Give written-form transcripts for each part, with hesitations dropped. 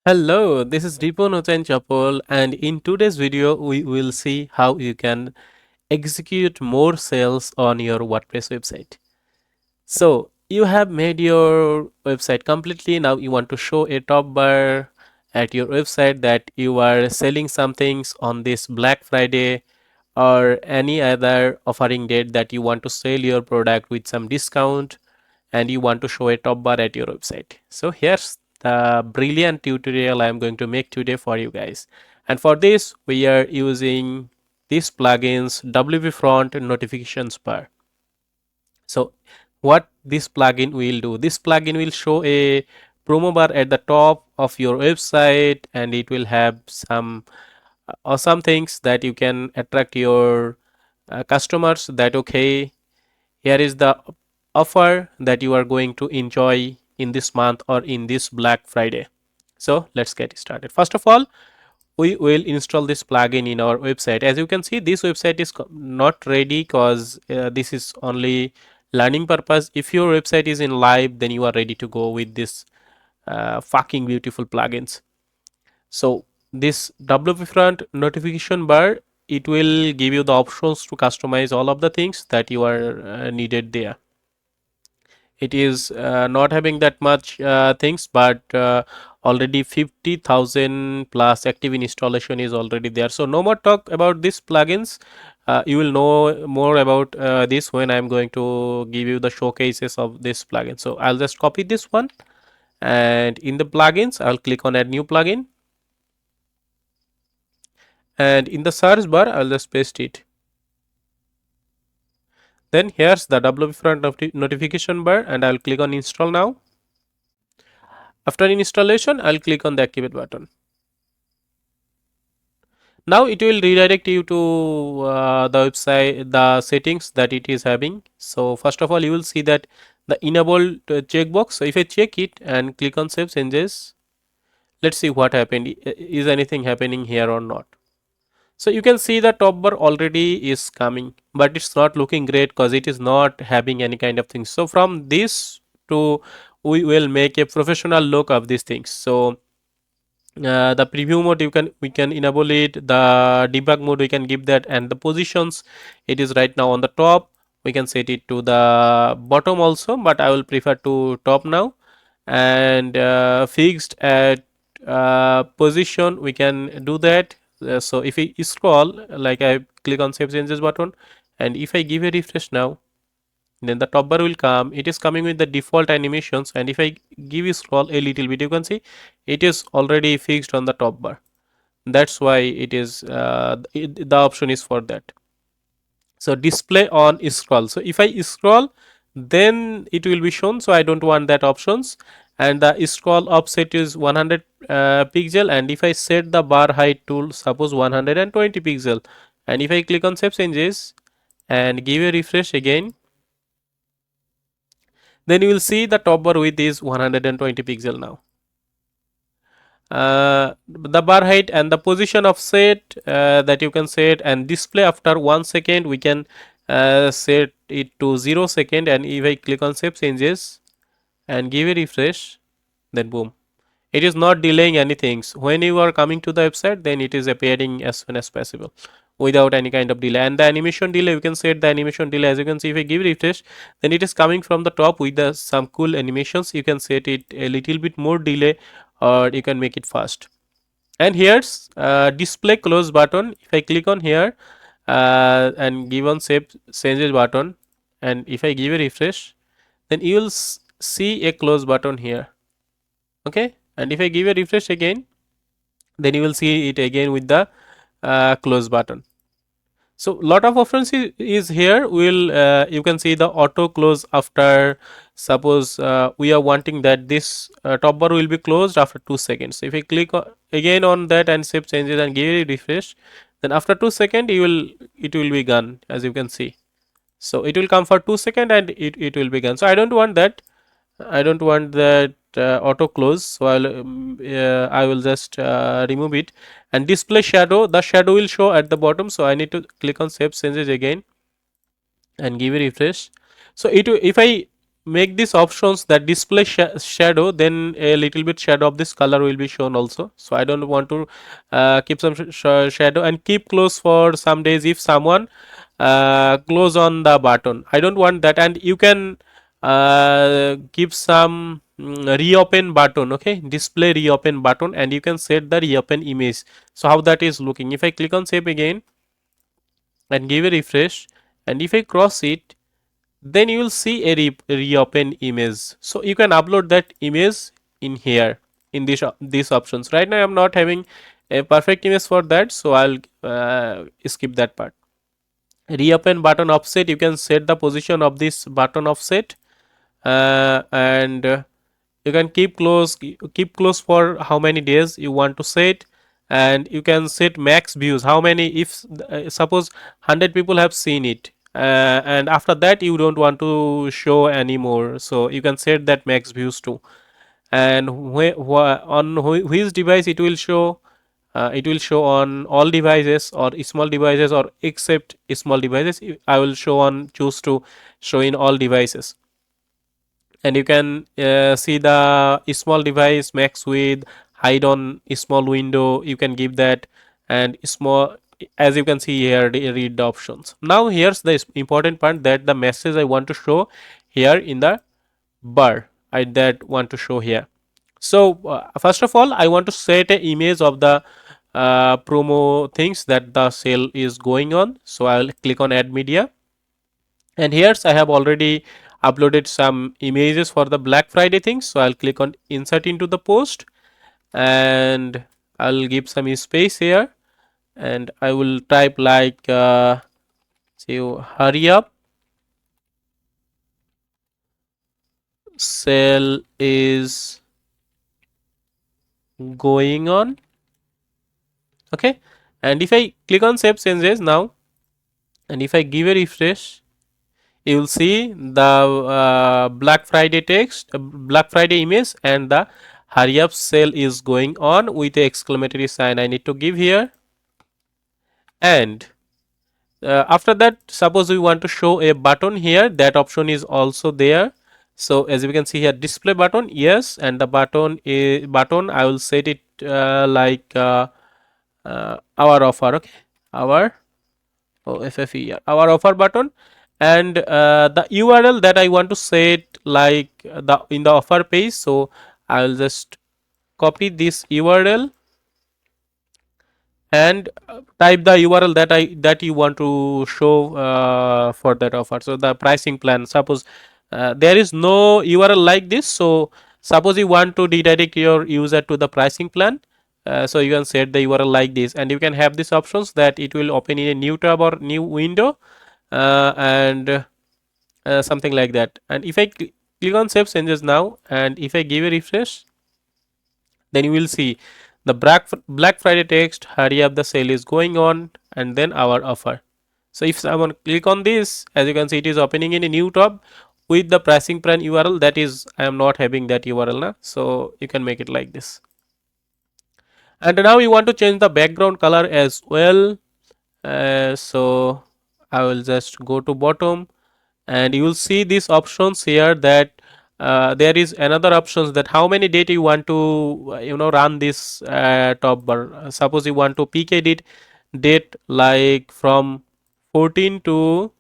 Hello, this is Ripon Chapel, and in today's video, we will see how you can execute more sales on your WordPress website. So, you have made your website completely. Now, you want to show a top bar at your website that you are selling some things on this Black Friday or any other offering date that you want to sell your product with some discount and you want to show a top bar at your website. So here's the brilliant tutorial I'm going to make today for you guys. And for this, we are using these plugins WPFront notifications bar. So what this plugin will do, this plugin will show a promo bar at the top of your website, and it will have some awesome things that you can attract your customers that okay, here is the offer that you are going to enjoy in this month or in this Black Friday. So let's get started. First of all, we will install this plugin in our website. As you can see, this website is not ready because this is only learning purpose. If your website is in live, then you are ready to go with this fucking beautiful plugins. So this WP front notification bar, it will give you the options to customize all of the things that you are needed there. It is not having that much things, but already 50,000 plus active installation is already there. So no more talk about these plugins. You will know more about this when I'm going to give you the showcases of this plugin. So I'll just copy this one, and in the plugins I'll click on add new plugin, and in the search bar I'll just paste it. Then here's the WP front notification bar, and I'll click on install now. After installation, I'll click on the activate button. Now it will redirect you to the website, the settings that it is having. So first of all, you will see that the enable checkbox. So if I check it and click on save changes, let's see what happened. Is anything happening here or not? So you can see the top bar already is coming, but it's not looking great because it is not having any kind of thing. So from this to we will make a professional look of these things. So the preview mode, we can enable it, the debug mode we can give that, and the positions, it is right now on the top. We can set it to the bottom also, but I will prefer to top now. And fixed at position, we can do that. So if I scroll, like I click on save changes button, and if I give a refresh now, then the top bar will come. It is coming with the default animations, and if I give you scroll a little bit, you can see it is already fixed on the top bar. That's why it is the option is for that. So display on scroll, so if I scroll, then it will be shown, so I don't want that options. And the scroll offset is 100 pixel, and if I set the bar height to suppose 120 pixel, and if I click on save changes and give a refresh again, then you will see the top bar width is 120 pixel now. The bar height and the position of set that you can set, and display after 1 second we can set it to 0 second, and if I click on save changes and give a refresh, then boom, it is not delaying anything. So when you are coming to the website, then it is appearing as soon as possible without any kind of delay. And the animation delay, you can set the animation delay. As you can see, if I give refresh, then it is coming from the top with some cool animations. You can set it a little bit more delay, or you can make it fast. And here's display close button. If I click on here and give on save changes button, and if I give a refresh, then you will see a close button here. Okay, and if I give a refresh again, then you will see it again with the close button. So lot of options is here. Will you can see the auto close after, suppose we are wanting that this top bar will be closed after 2 seconds. So if I click again on that and save changes and give it a refresh, then after 2 seconds it will be gone, as you can see. So it will come for 2 seconds and it will be gone. So I don't want that. I don't want that auto close, so I will just remove it. And display shadow, the shadow will show at the bottom, so I need to click on save changes again and give a refresh. So if I make these options that display shadow, then a little bit shadow of this color will be shown also. So I don't want to keep some shadow, and keep close for some days if someone close on the button. I don't want that, and you can give some reopen button. Okay, display reopen button, and you can set the reopen image. So how that is looking, if I click on save again and give a refresh, and if I cross it, then you will see a reopen image. So you can upload that image in here in these options. Right now I'm not having a perfect image for that, so I'll skip that part. Reopen button offset, you can set the position of this button offset, and you can keep close for how many days you want to set, and you can set max views, how many, if suppose 100 people have seen it, and after that you don't want to show anymore, so you can set that max views too. And on which device it will show, it will show on all devices or small devices, or except small devices. I will show on choose to show in all devices. And you can see the small device max width, hide on small window, you can give that, and small, as you can see here, read the options. Now here's the important part, that the message I want to show here in the bar, I that want to show here. So first of all, I want to set an image of the promo things that the sale is going on. So I'll click on add media, and here's I have already uploaded some images for the Black Friday things. So I'll click on insert into the post, and I'll give some space here, and I will type like say hurry up, sale is going on. Okay, and if I click on save changes now, and if I give a refresh, you will see the Black Friday text, Black Friday image, and the hurry up sale is going on with a exclamatory sign I need to give here. And after that, suppose we want to show a button here, that option is also there. So as you can see here, display button, yes, and the button is button, I will set it like our offer. Okay, our FFE, our offer button, and the URL that I want to set like the in the offer page. So I will just copy this URL and type the URL that you want to show for that offer. So the pricing plan, suppose there is no URL like this, so suppose you want to redirect your user to the pricing plan, so you can set the URL like this, and you can have these options that it will open in a new tab or new window, and something like that. And if I click on save changes now, and if I give a refresh, then you will see the Black Friday text, hurry up, the sale is going on, and then our offer. So if someone click on this, as you can see, it is opening in a new tab with the pricing plan URL. That is, I am not having that URL now, so you can make it like this. And now we want to change the background color as well. So I will just go to bottom, and you will see these options here, that there is another options, that how many date you want to run this top bar. Suppose you want to peak edit date like from 14 to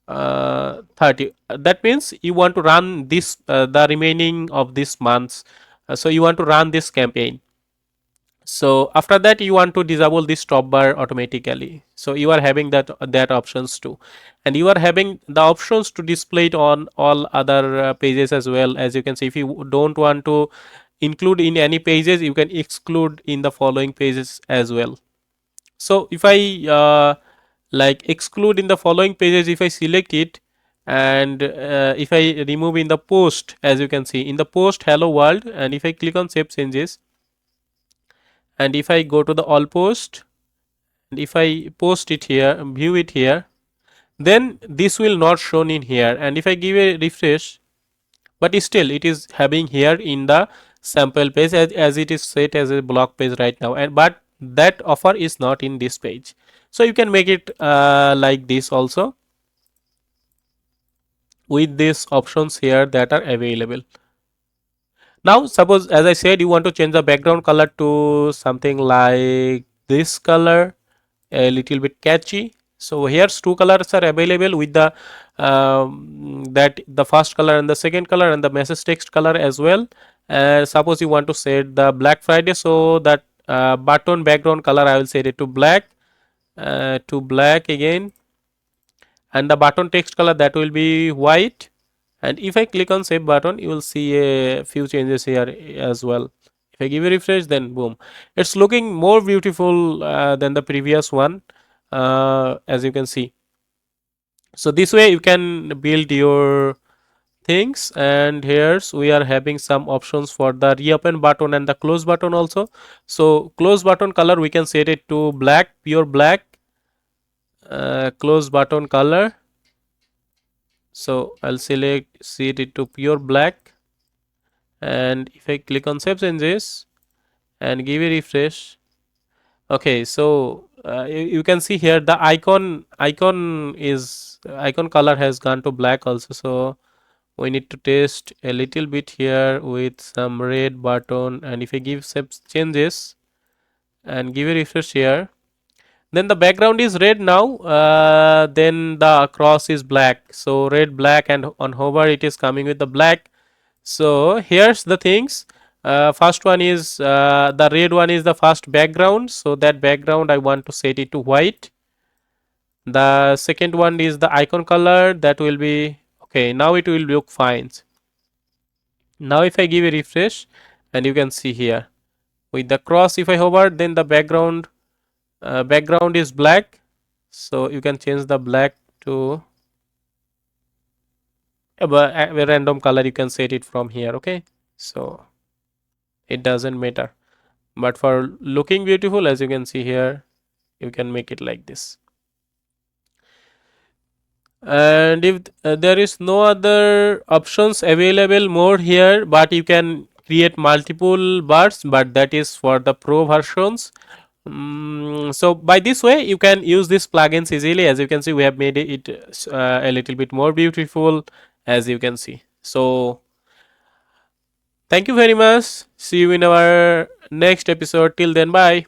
30. That means you want to run this the remaining of this months. So you want to run this campaign. So after that you want to disable this top bar automatically, so you are having that options too, and you are having the options to display it on all other pages as well. As you can see, if you don't want to include in any pages, you can exclude in the following pages as well. So if I like exclude in the following pages, if I select it, and if I remove in the post, as you can see in the post hello world, and if I click on save changes, and if I go to the all post, and if I post it here, view it here, then this will not shown in here. And if I give a refresh, but still it is having here in the sample page, as it is set as a block page right now, and but that offer is not in this page. So you can make it like this also. with these options here that are available. Now suppose, as I said, you want to change the background color to something like this color, a little bit catchy. So here's two colors are available with the that the first color and the second color and the message text color as well. Suppose you want to set the Black Friday, so that button background color I will set it to black again, and the button text color that will be white. And if I click on save button, you will see a few changes here as well. If I give a refresh, then boom, it's looking more beautiful than the previous one, as you can see. So this way you can build your things. And here's we are having some options for the reopen button and the close button also. So close button color we can set it to black, pure black. Close button color, so I'll set it to pure black. And if I click on save changes and give a refresh, okay, so you can see here the icon color has gone to black also. So we need to test a little bit here with some red button. And if I give save changes and give a refresh here, then the background is red now, then the cross is black, so red black, and on hover it is coming with the black. So here's the things. First one is the red one is the first background, so that background I want to set it to white. The second one is the icon color, that will be okay. Now it will look fine. Now if I give a refresh, and you can see here with the cross, if I hover, then the background is black. So you can change the black to a random color, you can set it from here. Okay, so it doesn't matter, but for looking beautiful, as you can see here, you can make it like this. And if there is no other options available more here, but you can create multiple bars, but that is for the pro versions. So by this way you can use these plugins easily. As you can see, we have made it a little bit more beautiful, as you can see. So thank you very much, see you in our next episode. Till then, bye.